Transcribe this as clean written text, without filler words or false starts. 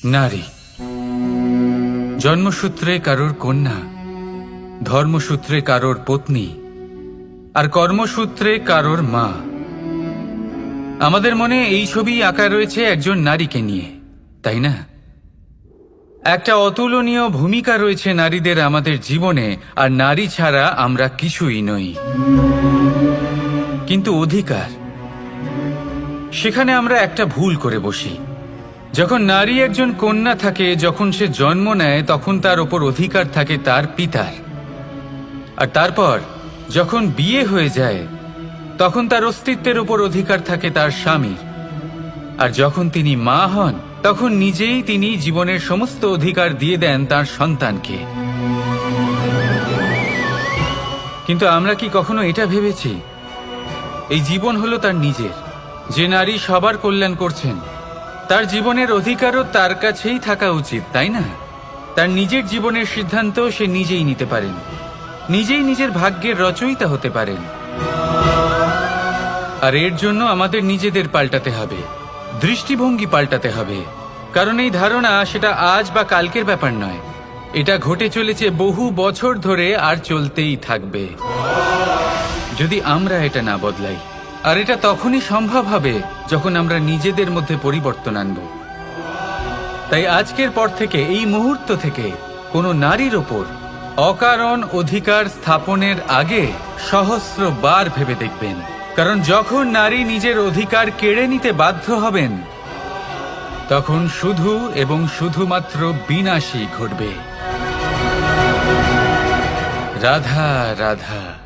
নারী জন্মসূত্রে কারোর কন্যা, ধর্মসূত্রে কারোর পত্নী, আর কর্মসূত্রে কারোর মা। আমাদের মনে এই ছবি আঁকা রয়েছে একজন নারীকে নিয়ে, তাই না? একটা অতুলনীয় ভূমিকা রয়েছে নারীদের আমাদের জীবনে, আর নারী ছাড়া আমরা কিছুই নই। কিন্তু অধিকার, সেখানে আমরা একটা ভুল করে বসি। যখন নারী একজন কন্যা থাকে, যখন সে জন্ম নেয়, তখন তার ওপর অধিকার থাকে তার পিতার। আর তারপর যখন বিয়ে হয়ে যায়, তখন তার অস্তিত্বের ওপর অধিকার থাকে তার স্বামীর। আর যখন তিনি মা হন, তখন নিজেই তিনি জীবনের সমস্ত অধিকার দিয়ে দেন তার সন্তানকে। কিন্তু আমরা কি কখনো এটা ভেবেছি এই জীবন হলো তার নিজের? যে নারী সবার কল্যাণ করছেন, তার জীবনের অধিকারও তার কাছেই থাকা উচিত, তাই না? তার নিজের জীবনের সিদ্ধান্ত সে নিজেই নিতে পারেন, নিজেই নিজের ভাগ্যের রচয়িতা হতে পারেন। আর এর জন্য আমাদের নিজেদের পাল্টাতে হবে, দৃষ্টিভঙ্গি পাল্টাতে হবে। কারণ এই ধারণা সেটা আজ বা কালকের ব্যাপার নয়, এটা ঘটে চলেছে বহু বছর ধরে, আর চলতেই থাকবে যদি আমরা এটা না বদলাই। আর এটা তখনই সম্ভব হবে যখন আমরা নিজেদের মধ্যে পরিবর্তন আনব। তাই আজকের পর থেকে, এই মুহূর্ত থেকে, কোনো নারীর ওপর অকারণ অধিকার স্থাপনের আগে সহস্রবার ভেবে দেখবেন। কারণ যখন নারী নিজের অধিকার কেড়ে নিতে বাধ্য হবেন, তখন শুধু এবং শুধুমাত্র বিনাশই ঘটবে। রাধা রাধা।